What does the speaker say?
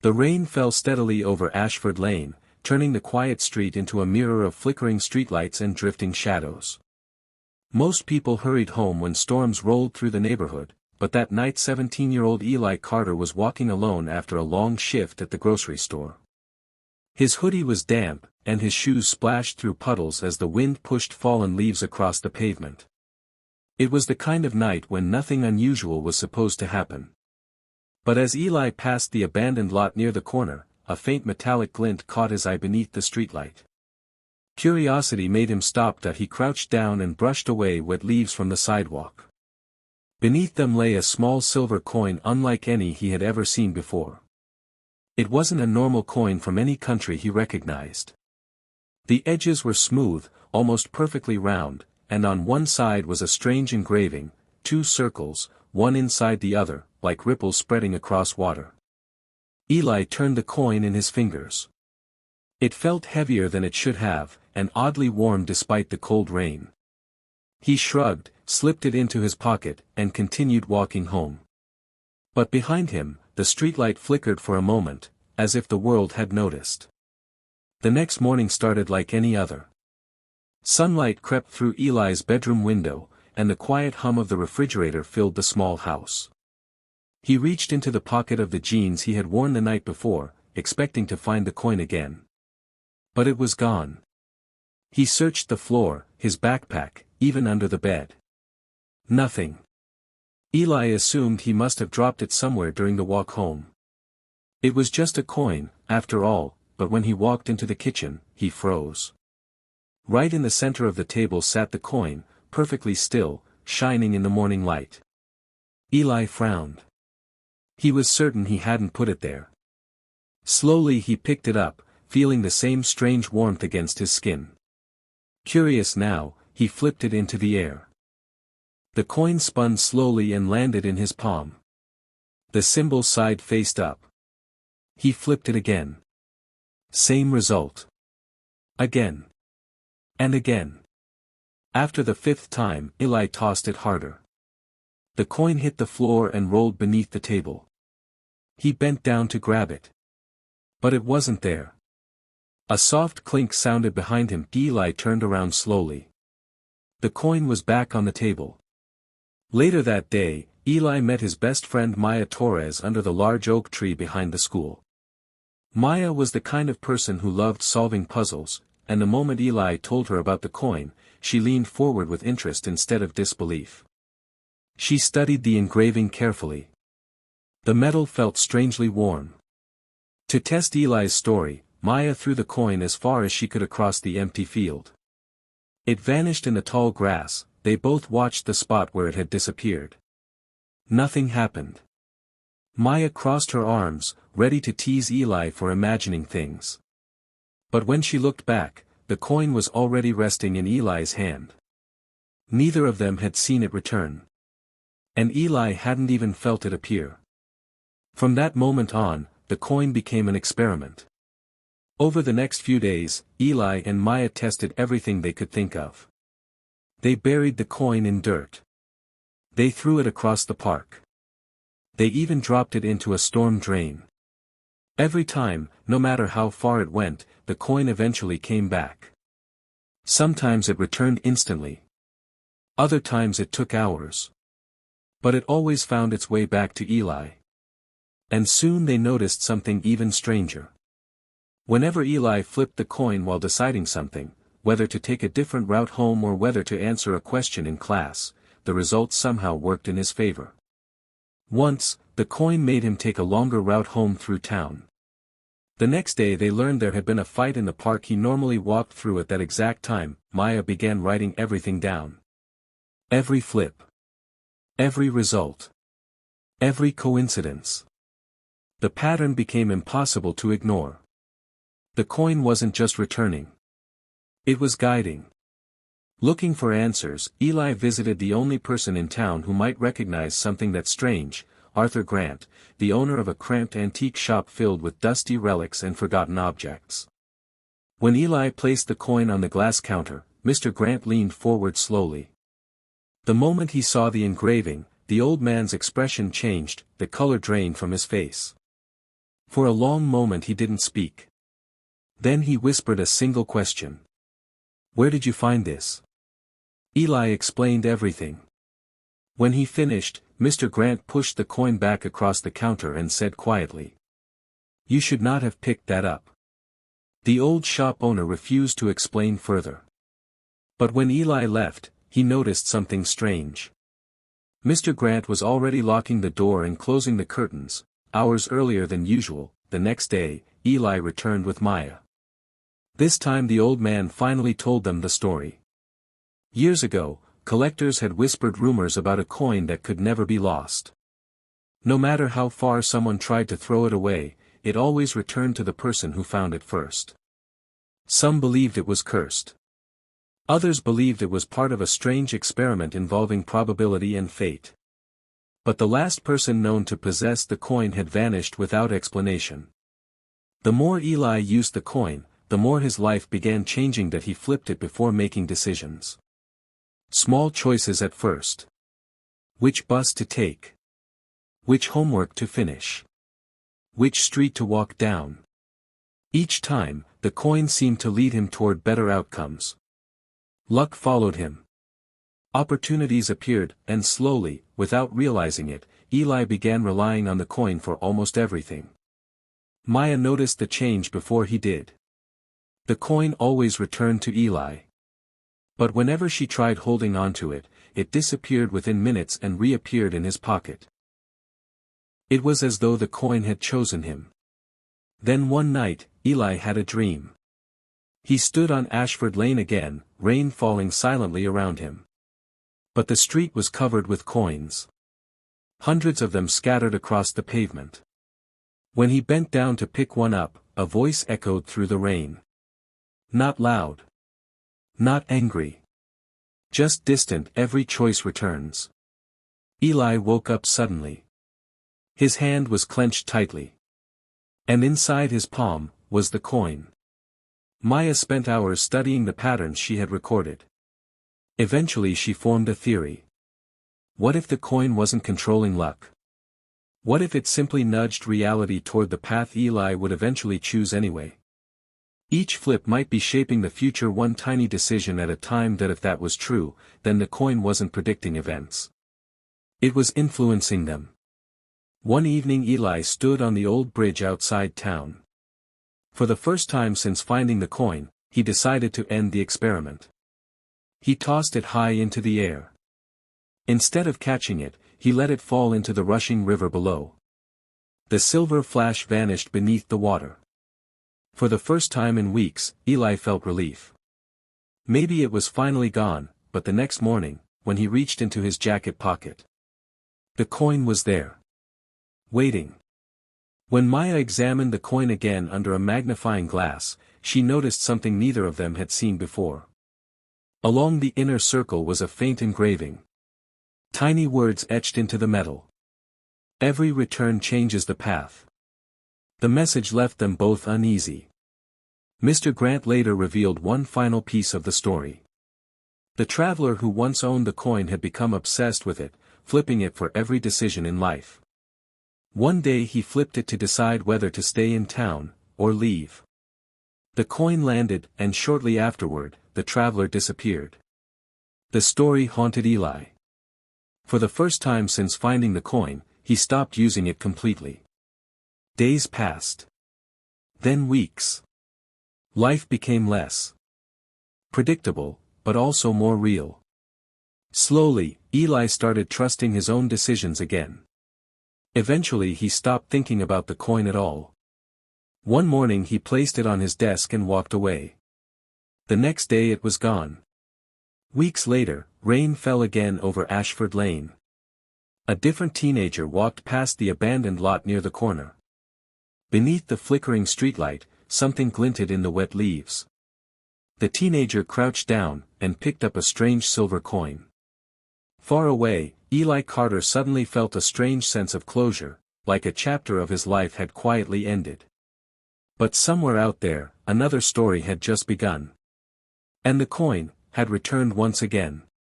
The rain fell steadily over Ashford Lane, turning the quiet street into a mirror of flickering streetlights and drifting shadows. Most people hurried home when storms rolled through the neighborhood, but that night 17-year-old Eli Carter was walking alone after a long shift at the grocery store. His hoodie was damp, and his shoes splashed through puddles as the wind pushed fallen leaves across the pavement. It was the kind of night when nothing unusual was supposed to happen. But as Eli passed the abandoned lot near the corner, a faint metallic glint caught his eye beneath the streetlight. Curiosity made him stop. He crouched down and brushed away wet leaves from the sidewalk. Beneath them lay a small silver coin unlike any he had ever seen before. It wasn't a normal coin from any country he recognized. The edges were smooth, almost perfectly round, and on one side was a strange engraving, two circles, one inside the other, like ripples spreading across water. Eli turned the coin in his fingers. It felt heavier than it should have, and oddly warm despite the cold rain. He shrugged, slipped it into his pocket, and continued walking home. But behind him, the streetlight flickered for a moment, as if the world had noticed. The next morning started like any other. Sunlight crept through Eli's bedroom window, and the quiet hum of the refrigerator filled the small house. He reached into the pocket of the jeans he had worn the night before, expecting to find the coin again. But it was gone. He searched the floor, his backpack, even under the bed. Nothing. Eli assumed he must have dropped it somewhere during the walk home. It was just a coin, after all, but when he walked into the kitchen, he froze. Right in the center of the table sat the coin, perfectly still, shining in the morning light. Eli frowned. He was certain he hadn't put it there. Slowly he picked it up, feeling the same strange warmth against his skin. Curious now, he flipped it into the air. The coin spun slowly and landed in his palm. The symbol side faced up. He flipped it again. Same result. Again. And again. After the fifth time, Eli tossed it harder. The coin hit the floor and rolled beneath the table. He bent down to grab it. But it wasn't there. A soft clink sounded behind him. Eli turned around slowly. The coin was back on the table. Later that day, Eli met his best friend Maya Torres under the large oak tree behind the school. Maya was the kind of person who loved solving puzzles, and the moment Eli told her about the coin, she leaned forward with interest instead of disbelief. She studied the engraving carefully. The metal felt strangely warm. To test Eli's story, Maya threw the coin as far as she could across the empty field. It vanished in the tall grass. They both watched the spot where it had disappeared. Nothing happened. Maya crossed her arms, ready to tease Eli for imagining things. But when she looked back, the coin was already resting in Eli's hand. Neither of them had seen it return. And Eli hadn't even felt it appear. From that moment on, the coin became an experiment. Over the next few days, Eli and Maya tested everything they could think of. They buried the coin in dirt. They threw it across the park. They even dropped it into a storm drain. Every time, no matter how far it went, the coin eventually came back. Sometimes it returned instantly. Other times it took hours. But it always found its way back to Eli. And soon they noticed something even stranger. Whenever Eli flipped the coin while deciding something, whether to take a different route home or whether to answer a question in class, the results somehow worked in his favor. Once, the coin made him take a longer route home through town. The next day they learned there had been a fight in the park he normally walked through at that exact time. Maya began writing everything down. Every flip. Every result. Every coincidence. The pattern became impossible to ignore. The coin wasn't just returning. It was guiding. Looking for answers, Eli visited the only person in town who might recognize something that strange, Arthur Grant, the owner of a cramped antique shop filled with dusty relics and forgotten objects. When Eli placed the coin on the glass counter, Mr. Grant leaned forward slowly. The moment he saw the engraving, the old man's expression changed, the color drained from his face. For a long moment he didn't speak. Then he whispered a single question. "Where did you find this?" Eli explained everything. When he finished, Mr. Grant pushed the coin back across the counter and said quietly, "You should not have picked that up." The old shop owner refused to explain further. But when Eli left, he noticed something strange. Mr. Grant was already locking the door and closing the curtains. Hours earlier than usual, the next day, Eli returned with Maya. This time the old man finally told them the story. Years ago, collectors had whispered rumors about a coin that could never be lost. No matter how far someone tried to throw it away, it always returned to the person who found it first. Some believed it was cursed. Others believed it was part of a strange experiment involving probability and fate. But the last person known to possess the coin had vanished without explanation. The more Eli used the coin, the more his life began changing that he flipped it before making decisions. Small choices at first. Which bus to take? Which homework to finish? Which street to walk down? Each time, the coin seemed to lead him toward better outcomes. Luck followed him. Opportunities appeared, and slowly, without realizing it, Eli began relying on the coin for almost everything. Maya noticed the change before he did. The coin always returned to Eli. But whenever she tried holding onto it, it disappeared within minutes and reappeared in his pocket. It was as though the coin had chosen him. Then one night, Eli had a dream. He stood on Ashford Lane again, rain falling silently around him. But the street was covered with coins. Hundreds of them scattered across the pavement. When he bent down to pick one up, a voice echoed through the rain. Not loud. Not angry. Just distant. Every choice returns. Eli woke up suddenly. His hand was clenched tightly. And inside his palm, was the coin. Maya spent hours studying the patterns she had recorded. Eventually she formed a theory. What if the coin wasn't controlling luck? What if it simply nudged reality toward the path Eli would eventually choose anyway? Each flip might be shaping the future one tiny decision at a time, that if that was true, then the coin wasn't predicting events. It was influencing them. One evening Eli stood on the old bridge outside town. For the first time since finding the coin, he decided to end the experiment. He tossed it high into the air. Instead of catching it, he let it fall into the rushing river below. The silver flash vanished beneath the water. For the first time in weeks, Eli felt relief. Maybe it was finally gone, but the next morning, when he reached into his jacket pocket, the coin was there. Waiting. When Maya examined the coin again under a magnifying glass, she noticed something neither of them had seen before. Along the inner circle was a faint engraving. Tiny words etched into the metal. Every return changes the path. The message left them both uneasy. Mr. Grant later revealed one final piece of the story. The traveler who once owned the coin had become obsessed with it, flipping it for every decision in life. One day he flipped it to decide whether to stay in town, or leave. The coin landed, and shortly afterward, the traveler disappeared. The story haunted Eli. For the first time since finding the coin, he stopped using it completely. Days passed. Then weeks. Life became less predictable, but also more real. Slowly, Eli started trusting his own decisions again. Eventually he stopped thinking about the coin at all. One morning he placed it on his desk and walked away. The next day it was gone. Weeks later, rain fell again over Ashford Lane. A different teenager walked past the abandoned lot near the corner. Beneath the flickering streetlight, something glinted in the wet leaves. The teenager crouched down, and picked up a strange silver coin. Far away, Eli Carter suddenly felt a strange sense of closure, like a chapter of his life had quietly ended. But somewhere out there, another story had just begun. And the coin had returned once again.